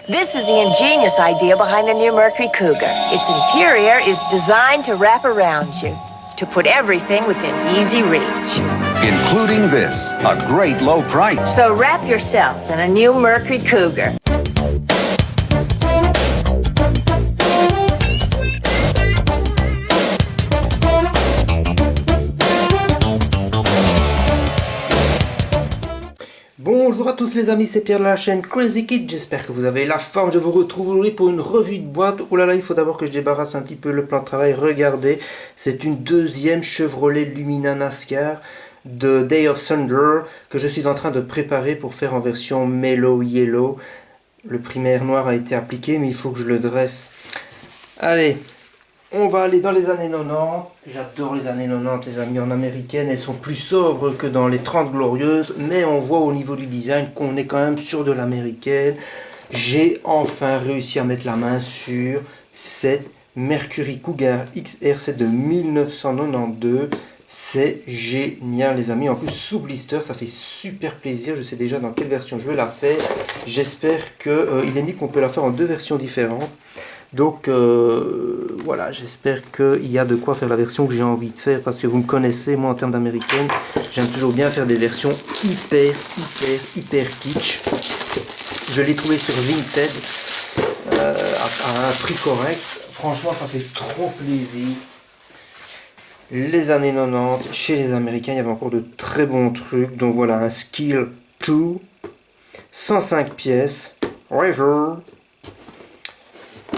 This is the ingenious idea behind the new Mercury Cougar. Its interior is designed to wrap around you, to put everything within easy reach. Including this, a great low price. So wrap yourself in a new Mercury Cougar. Bonjour à tous les amis, c'est Pierre de la chaîne Crazy Kid, j'espère que vous avez la forme. Je vous retrouve aujourd'hui pour une revue de boîte. Oh là là, il faut d'abord que je débarrasse un petit peu le plan de travail. Regardez, c'est une deuxième Chevrolet Lumina NASCAR de Day of Thunder que je suis en train de préparer pour faire en version Mellow Yellow. Le primaire noir a été appliqué, mais il faut que je le dresse. Allez, on va aller dans les années 90. J'adore les années 90, les amis, en américaine. Elles sont plus sobres que dans les 30 glorieuses, mais on voit au niveau du design qu'on est quand même sur de l'américaine. J'ai enfin réussi à mettre la main sur cette Mercury Cougar XR, c'est de 1992. C'est génial les amis, en plus sous blister, ça fait super plaisir. Je sais déjà dans quelle version je vais la faire. J'espère qu'il est mis qu'on peut la faire en deux versions différentes. Donc voilà, j'espère qu'il y a de quoi faire la version que j'ai envie de faire, parce que vous me connaissez, moi en termes d'américaine, j'aime toujours bien faire des versions hyper kitsch. Je l'ai trouvé sur Vinted à un prix correct. Franchement, ça fait trop plaisir. Les années 90, chez les Américains, il y avait encore de très bons trucs. Donc voilà, un Skill 2, 105 pièces, River,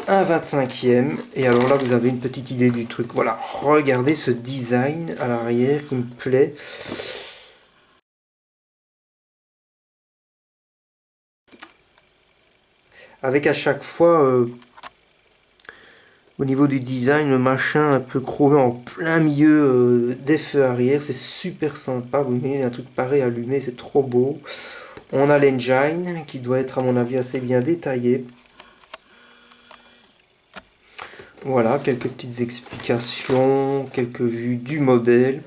un 25e. Et alors là, vous avez une petite idée du truc. Voilà, regardez ce design à l'arrière qui me plaît. Avec à chaque fois... au niveau du design, le machin un peu chromé en plein milieu des feux arrière, c'est super sympa. Vous voyez, un truc pareil allumé, c'est trop beau. On a l'engine qui doit être à mon avis assez bien détaillé. Voilà, quelques petites explications, quelques vues du modèle.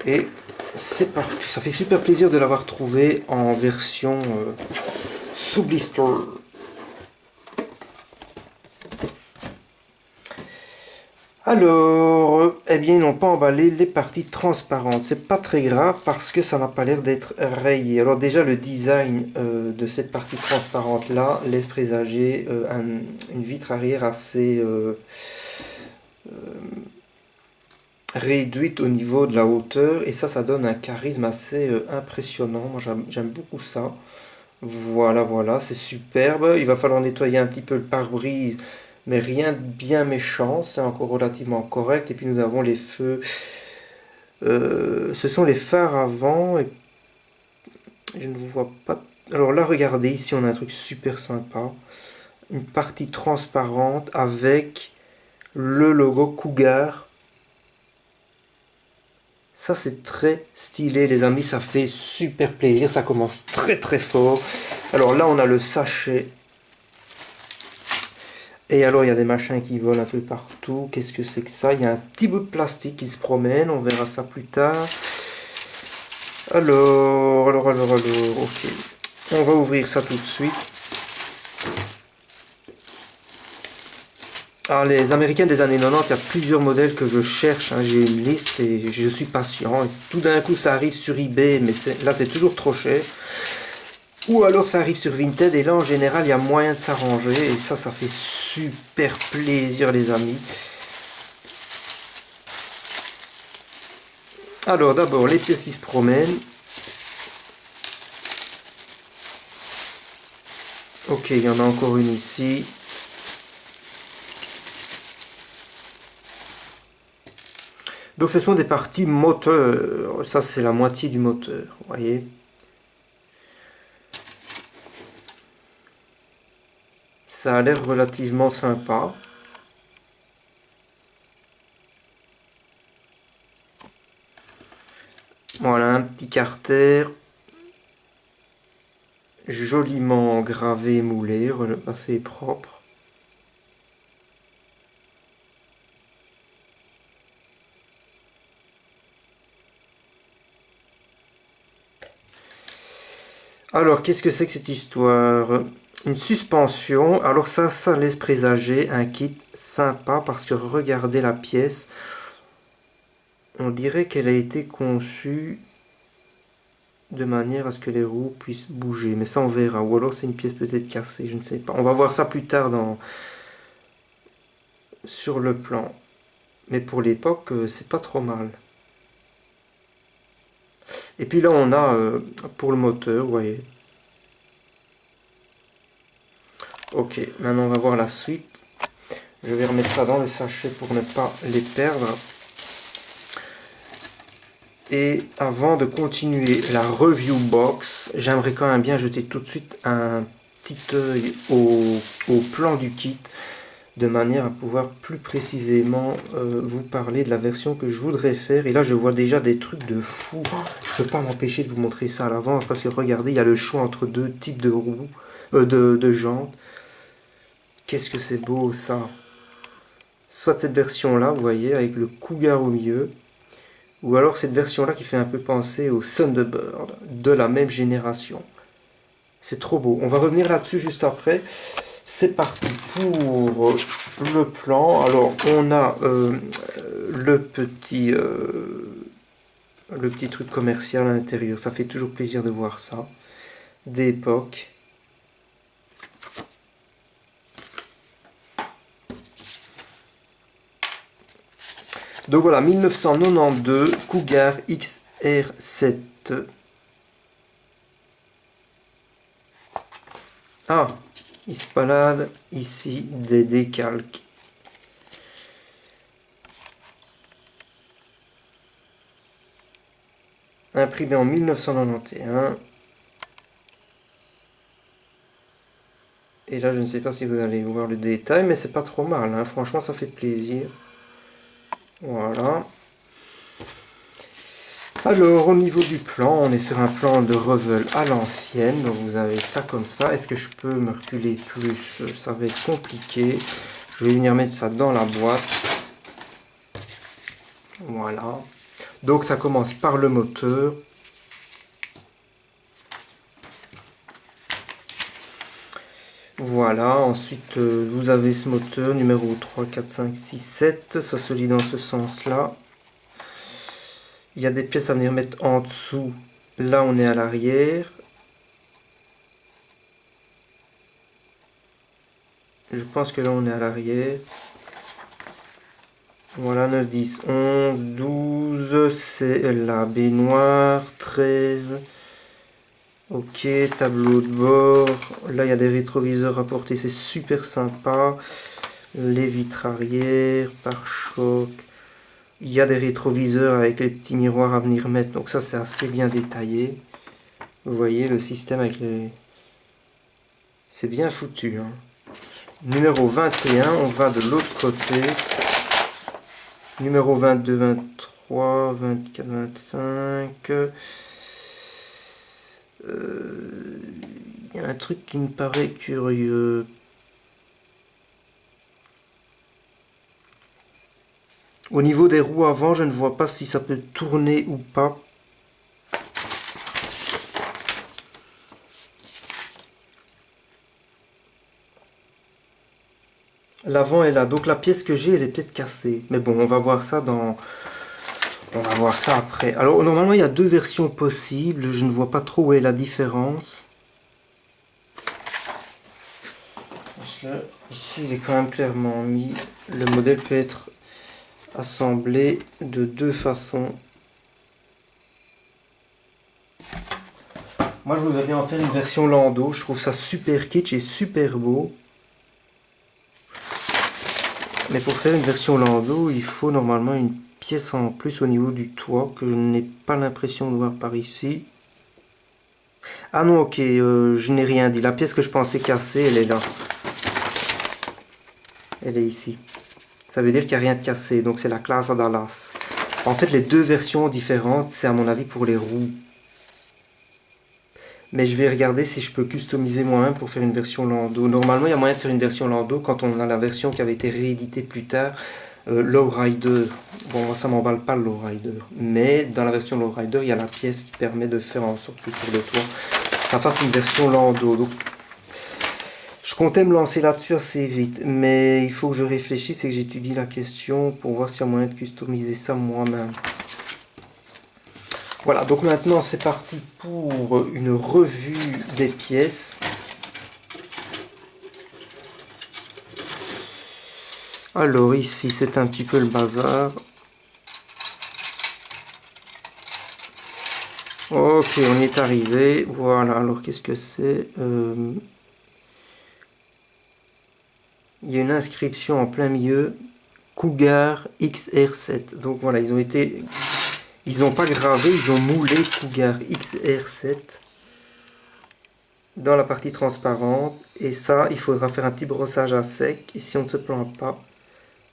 Et c'est parti, ça fait super plaisir de l'avoir trouvé en version sous blister. Alors, eh bien, ils n'ont pas emballé les parties transparentes. C'est pas très grave parce que ça n'a pas l'air d'être rayé. Alors déjà, le design de cette partie transparente là laisse présager une vitre arrière assez réduite au niveau de la hauteur. Et ça donne un charisme assez impressionnant. Moi, j'aime beaucoup ça. Voilà, c'est superbe. Il va falloir nettoyer un petit peu le pare-brise, mais rien de bien méchant, c'est encore relativement correct. Et puis nous avons les feux, ce sont les phares avant, et je ne vous vois pas. Alors là, regardez, ici on a un truc super sympa, une partie transparente avec le logo Cougar. Ça c'est très stylé les amis, ça fait super plaisir, ça commence très fort. Alors là on a le sachet. Et alors il y a des machins qui volent un peu partout. Qu'est-ce que c'est que ça? Il y a un petit bout de plastique qui se promène, on verra ça plus tard. Alors, ok. On va ouvrir ça tout de suite. Alors les américaines des années 90, il y a plusieurs modèles que je cherche, hein. J'ai une liste et je suis patient. Et tout d'un coup ça arrive sur eBay, mais là c'est toujours trop cher. Ou alors ça arrive sur Vinted et là en général il y a moyen de s'arranger et ça fait super plaisir les amis. Alors d'abord les pièces qui se promènent. Ok, il y en a encore une ici. Donc ce sont des parties moteurs, ça c'est la moitié du moteur, vous voyez. Ça a l'air relativement sympa. Voilà, un petit carter. Joliment gravé et moulé, assez propre. Alors, qu'est-ce que c'est que cette histoire? Une suspension. Alors ça laisse présager un kit sympa parce que regardez la pièce. On dirait qu'elle a été conçue de manière à ce que les roues puissent bouger. Mais ça, on verra. Ou alors, c'est une pièce peut-être cassée, je ne sais pas. On va voir ça plus tard sur le plan. Mais pour l'époque, c'est pas trop mal. Et puis là, on a pour le moteur, vous voyez. Ok, maintenant on va voir la suite. Je vais remettre ça dans le sachet pour ne pas les perdre. Et avant de continuer la review box, j'aimerais quand même bien jeter tout de suite un petit œil au plan du kit, de manière à pouvoir plus précisément vous parler de la version que je voudrais faire. Et là, je vois déjà des trucs de fou. Je ne peux pas m'empêcher de vous montrer ça à l'avance, parce que regardez, il y a le choix entre deux types de roues, de jantes. Qu'est-ce que c'est beau ça! Soit cette version-là, vous voyez, avec le Cougar au milieu, ou alors cette version-là qui fait un peu penser au Thunderbird de la même génération. C'est trop beau. On va revenir là-dessus juste après. C'est parti pour le plan. Alors, on a le petit truc commercial à l'intérieur. Ça fait toujours plaisir de voir ça. D'époque. Donc voilà, 1992, Cougar XR7. Ah, il se balade ici des décalques. Imprimé en 1991. Et là, je ne sais pas si vous allez voir le détail, mais c'est pas trop mal, hein. Franchement, ça fait plaisir. Voilà. Alors, au niveau du plan, on est sur un plan de Revel à l'ancienne. Donc, vous avez ça comme ça. Est-ce que je peux me reculer plus? Ça va être compliqué. Je vais venir mettre ça dans la boîte. Voilà. Donc, ça commence par le moteur. Voilà, ensuite vous avez ce moteur numéro 3, 4, 5, 6, 7, ça se lit dans ce sens-là. Il y a des pièces à venir mettre en dessous, là on est à l'arrière. Je pense que là on est à l'arrière. Voilà, 9, 10, 11, 12, c'est la baignoire, 13... Ok, tableau de bord. Là, il y a des rétroviseurs à porter, c'est super sympa. Les vitres arrière, pare-choc. Il y a des rétroviseurs avec les petits miroirs à venir mettre. Donc ça, c'est assez bien détaillé. Vous voyez, le système avec les... C'est bien foutu, hein. Numéro 21, on va de l'autre côté. Numéro 22, 23, 24, 25... Il y a un truc qui me paraît curieux. Au niveau des roues avant, je ne vois pas si ça peut tourner ou pas. L'avant est là, donc la pièce que j'ai, elle est peut-être cassée. Mais bon, on va voir ça on va voir ça après. Alors, normalement, il y a deux versions possibles. Je ne vois pas trop où est la différence. Ici, il est quand même clairement mis. Le modèle peut être assemblé de deux façons. Moi, je voudrais bien en faire une version Lando. Je trouve ça super kitsch et super beau. Mais pour faire une version Lando, il faut normalement une pièce en plus au niveau du toit que je n'ai pas l'impression de voir par ici. Ah non, ok, je n'ai rien dit. La pièce que je pensais casser, elle est là. Elle est ici. Ça veut dire qu'il n'y a rien de cassé, donc c'est la classe à Dallas. En fait, les deux versions différentes, c'est à mon avis pour les roues. Mais je vais regarder si je peux customiser moi-même pour faire une version Lando. Normalement, il y a moyen de faire une version Lando quand on a la version qui avait été rééditée plus tard. Lowrider. Bon, ça m'emballe pas le Lowrider. Mais dans la version Lowrider, il y a la pièce qui permet de faire en sorte que sur le toit, ça fasse une version Lando. Donc, je comptais me lancer là-dessus assez vite, mais il faut que je réfléchisse et que j'étudie la question pour voir s'il y a moyen de customiser ça moi-même. Voilà, donc maintenant c'est parti pour une revue des pièces. Alors ici c'est un petit peu le bazar. Ok, on y est arrivé. Voilà, alors qu'est-ce que c'est? Il y a une inscription en plein milieu. Cougar XR7. Donc voilà, ils ont pas gravé, ils ont moulé Cougar XR7 dans la partie transparente. Et ça, il faudra faire un petit brossage à sec. Et si on ne se plante pas,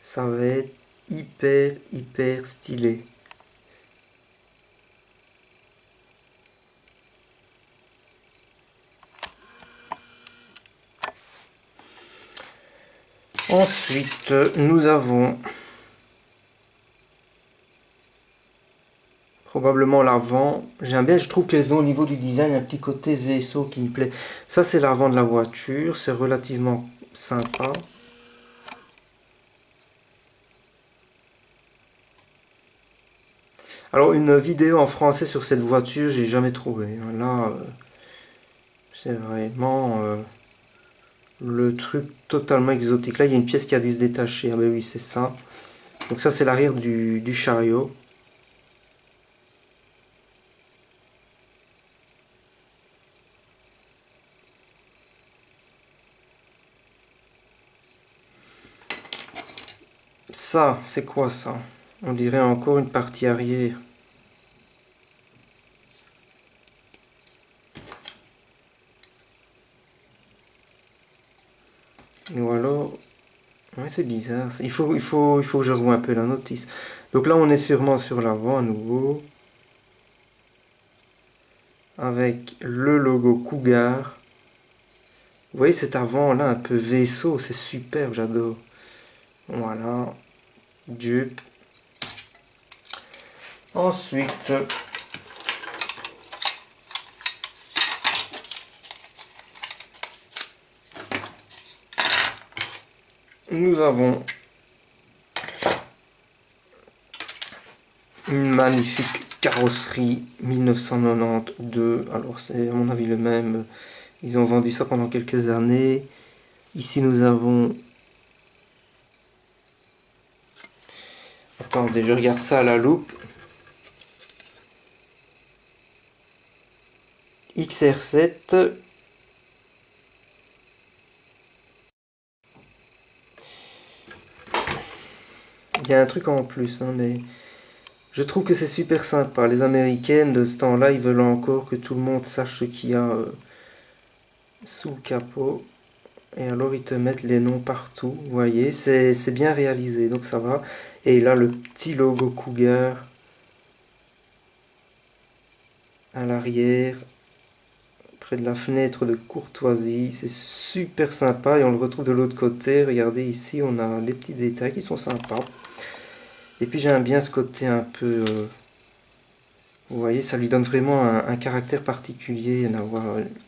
ça va être hyper stylé. Ensuite, nous avons probablement l'avant. J'aime bien, je trouve qu'elles ont au niveau du design un petit côté vaisseau qui me plaît. Ça, c'est l'avant de la voiture. C'est relativement sympa. Alors, une vidéo en français sur cette voiture, j'ai jamais trouvé. Là, c'est vraiment le truc totalement exotique. Là, il y a une pièce qui a dû se détacher. Ah ben oui, c'est ça. Donc ça, c'est l'arrière du chariot. Ça, c'est quoi ça? On dirait encore une partie arrière. Ou alors... Ouais, c'est bizarre. Il faut que je revoie un peu la notice. Donc là, on est sûrement sur l'avant à nouveau. Avec le logo Cougar. Vous voyez cet avant là, un peu vaisseau. C'est superbe, j'adore. Voilà. Jupe. Ensuite... Nous avons une magnifique carrosserie 1992. Alors c'est à mon avis le même. Ils ont vendu ça pendant quelques années. Ici nous avons... Attendez, je regarde ça à la loupe. XR7. Il y a un truc en plus, hein, mais je trouve que c'est super sympa. Les Américaines de ce temps-là, ils veulent encore que tout le monde sache ce qu'il y a sous le capot. Et alors ils te mettent les noms partout, vous voyez, c'est bien réalisé, donc ça va. Et là, le petit logo Cougar à l'arrière, près de la fenêtre de courtoisie, c'est super sympa. Et on le retrouve de l'autre côté, regardez ici, on a les petits détails qui sont sympas. Et puis j'aime bien ce côté un peu... vous voyez, ça lui donne vraiment un caractère particulier d'avoir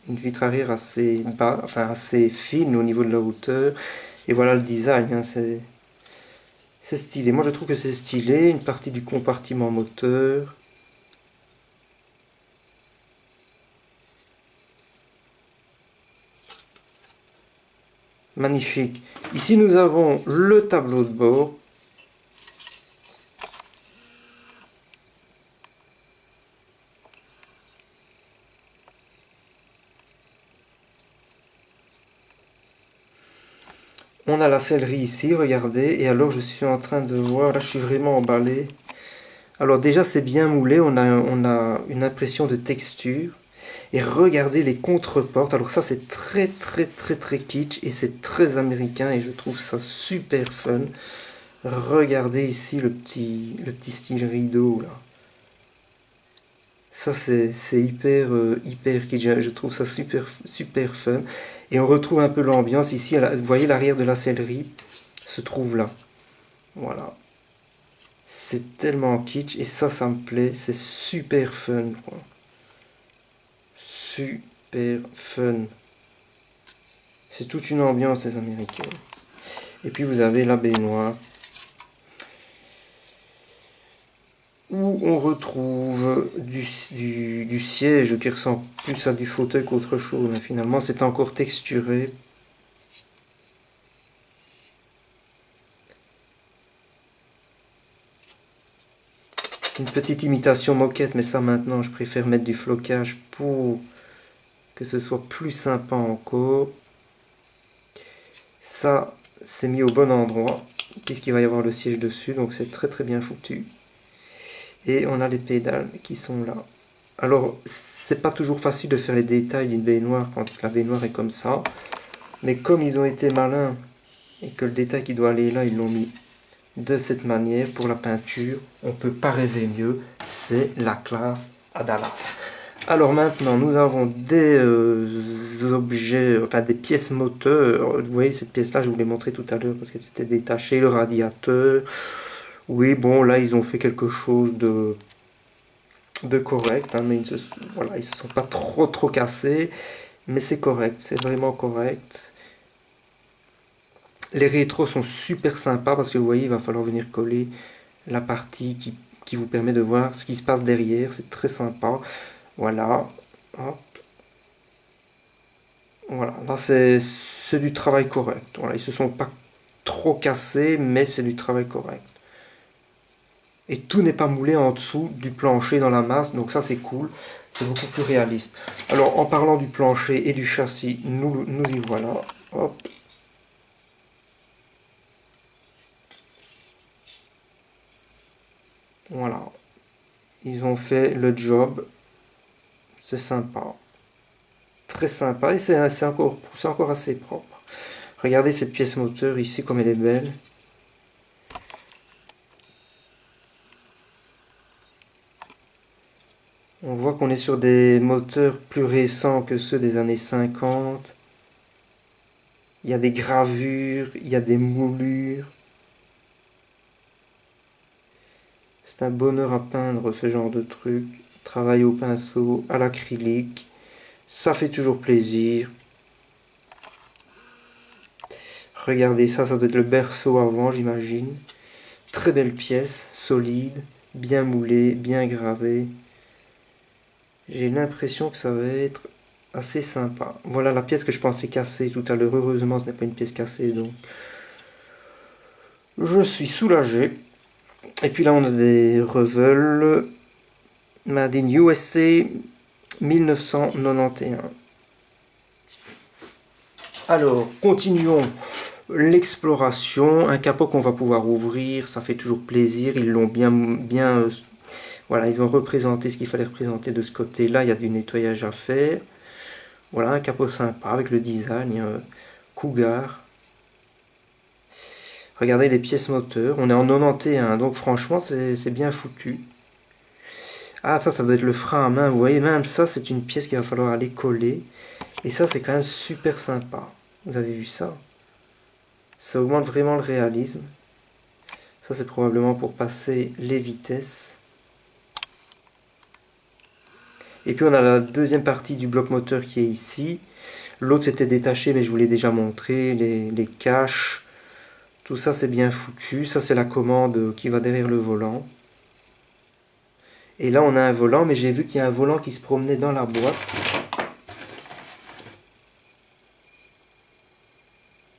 une vitre arrière assez bas, enfin assez fine au niveau de la hauteur. Et voilà le design, hein, c'est stylé. Moi je trouve que c'est stylé. Une partie du compartiment moteur. Magnifique. Ici nous avons le tableau de bord. On a la sellerie ici, regardez. Et alors je suis en train de voir, là je suis vraiment emballé. Alors déjà c'est bien moulé, on a une impression de texture. Et regardez les contreportes. Alors ça c'est très kitsch et c'est très américain et je trouve ça super fun. Regardez ici le petit style rideau là. Ça c'est hyper kitsch. Je trouve ça super fun. Et on retrouve un peu l'ambiance ici. Vous voyez l'arrière de la sellerie se trouve là. Voilà. C'est tellement kitsch et ça me plaît. C'est super fun, quoi. super fun. C'est toute une ambiance, les Américains. Et puis vous avez la baignoire, où on retrouve du siège qui ressemble plus à du fauteuil qu'autre chose, mais finalement c'est encore texturé. Une petite imitation moquette, mais ça maintenant je préfère mettre du flocage pour que ce soit plus sympa encore. Ça c'est mis au bon endroit, puisqu'il va y avoir le siège dessus, donc c'est très très bien foutu. Et on a les pédales qui sont là. Alors, c'est pas toujours facile de faire les détails d'une baignoire quand la baignoire est comme ça. Mais comme ils ont été malins et que le détail qui doit aller là, ils l'ont mis de cette manière pour la peinture, on peut pas rêver mieux. C'est la classe à Dallas. Alors maintenant, nous avons des objets, enfin des pièces moteurs. Vous voyez cette pièce-là, je vous l'ai montré tout à l'heure parce que c'était détaché, le radiateur. Oui, bon, là, ils ont fait quelque chose de correct, hein, mais voilà, ils se sont pas trop cassés, mais c'est correct, c'est vraiment correct. Les rétros sont super sympas parce que vous voyez, il va falloir venir coller la partie qui vous permet de voir ce qui se passe derrière, c'est très sympa. Voilà, hop. Voilà, là c'est du travail correct. Voilà, ils se sont pas trop cassés, mais c'est du travail correct. Et tout n'est pas moulé en dessous du plancher dans la masse, donc ça c'est cool, c'est beaucoup plus réaliste. Alors en parlant du plancher et du châssis, nous y voilà. Hop. Voilà. Ils ont fait le job. C'est sympa. Très sympa et c'est encore assez propre. Regardez cette pièce moteur ici comme elle est belle. On voit qu'on est sur des moteurs plus récents que ceux des années 50. Il y a des gravures, il y a des moulures. C'est un bonheur à peindre ce genre de truc. Travail au pinceau, à l'acrylique. Ça fait toujours plaisir. Regardez ça, ça doit être le berceau avant, j'imagine. Très belle pièce, solide, bien moulée, bien gravée. J'ai l'impression que ça va être assez sympa. Voilà la pièce que je pensais casser tout à l'heure. Heureusement, ce n'est pas une pièce cassée, donc je suis soulagé. Et puis là, on a des Revel Made in USA 1991. Alors, continuons l'exploration. Un capot qu'on va pouvoir ouvrir, ça fait toujours plaisir. Ils l'ont bien voilà, ils ont représenté ce qu'il fallait représenter de ce côté-là. Il y a du nettoyage à faire. Voilà, un capot sympa avec le design Cougar. Regardez les pièces moteurs. On est en 91, donc franchement, c'est bien foutu. Ah, ça doit être le frein à main. Vous voyez, même ça, c'est une pièce qu'il va falloir aller coller. Et ça, c'est quand même super sympa. Vous avez vu ça? Ça augmente vraiment le réalisme. Ça, c'est probablement pour passer les vitesses. Et puis on a la deuxième partie du bloc moteur qui est ici. L'autre c'était détaché, mais je vous l'ai déjà montré. Les caches, tout ça c'est bien foutu. Ça c'est la commande qui va derrière le volant. Et là on a un volant, mais j'ai vu qu'il y a un volant qui se promenait dans la boîte.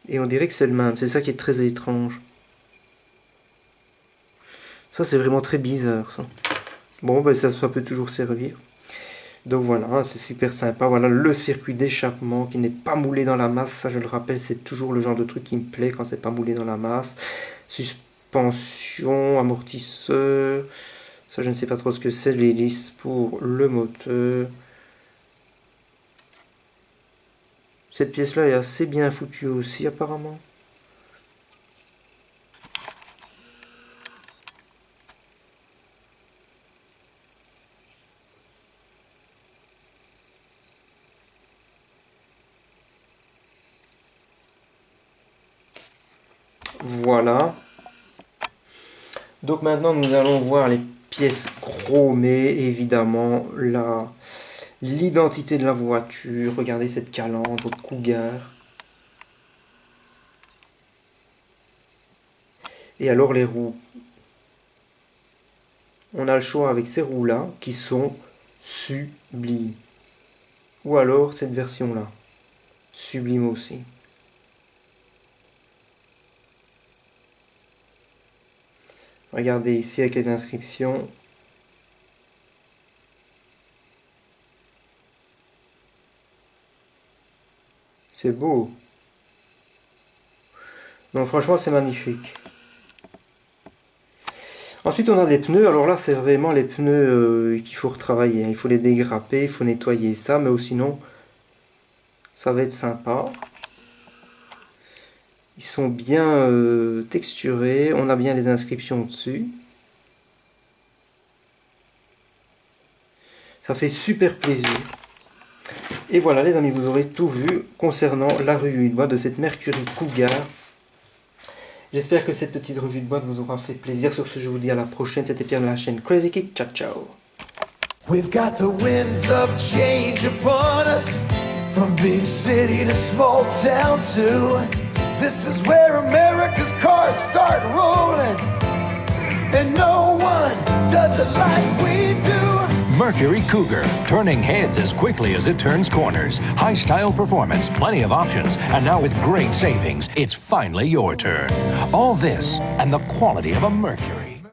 Et on dirait que c'est le même. C'est ça qui est très étrange. Ça c'est vraiment très bizarre ça. Bon, ben ça peut toujours servir. Donc voilà, c'est super sympa. Voilà le circuit d'échappement qui n'est pas moulé dans la masse. Ça, je le rappelle, c'est toujours le genre de truc qui me plaît quand c'est pas moulé dans la masse. Suspension, amortisseur. Ça, je ne sais pas trop ce que c'est. L'hélice pour le moteur. Cette pièce-là est assez bien foutue aussi, apparemment. Voilà. Donc maintenant nous allons voir les pièces chromées, évidemment l'identité de la voiture. Regardez cette calandre Cougar. Et alors les roues. On a le choix avec ces roues-là qui sont sublimes. Ou alors cette version-là. Sublime aussi. Regardez ici avec les inscriptions. C'est beau. Donc franchement c'est magnifique. Ensuite on a des pneus. Alors là c'est vraiment les pneus qu'il faut retravailler. Il faut les dégrapper, il faut nettoyer ça. Mais sinon ça va être sympa. Ils sont bien texturés. On a bien les inscriptions dessus. Ça fait super plaisir. Et voilà les amis, vous aurez tout vu concernant la revue de boîte de cette Mercury Cougar. J'espère que cette petite revue de boîte vous aura fait plaisir. Sur ce, je vous dis à la prochaine. C'était Pierre de la chaîne Crazy Kid. Ciao, ciao. We've got the winds of change upon us, from big city to small town too. This is where America's cars start rolling, and no one does it like we do. Mercury Cougar, turning heads as quickly as it turns corners. High style performance, plenty of options, and now with great savings, it's finally your turn. All this and the quality of a Mercury.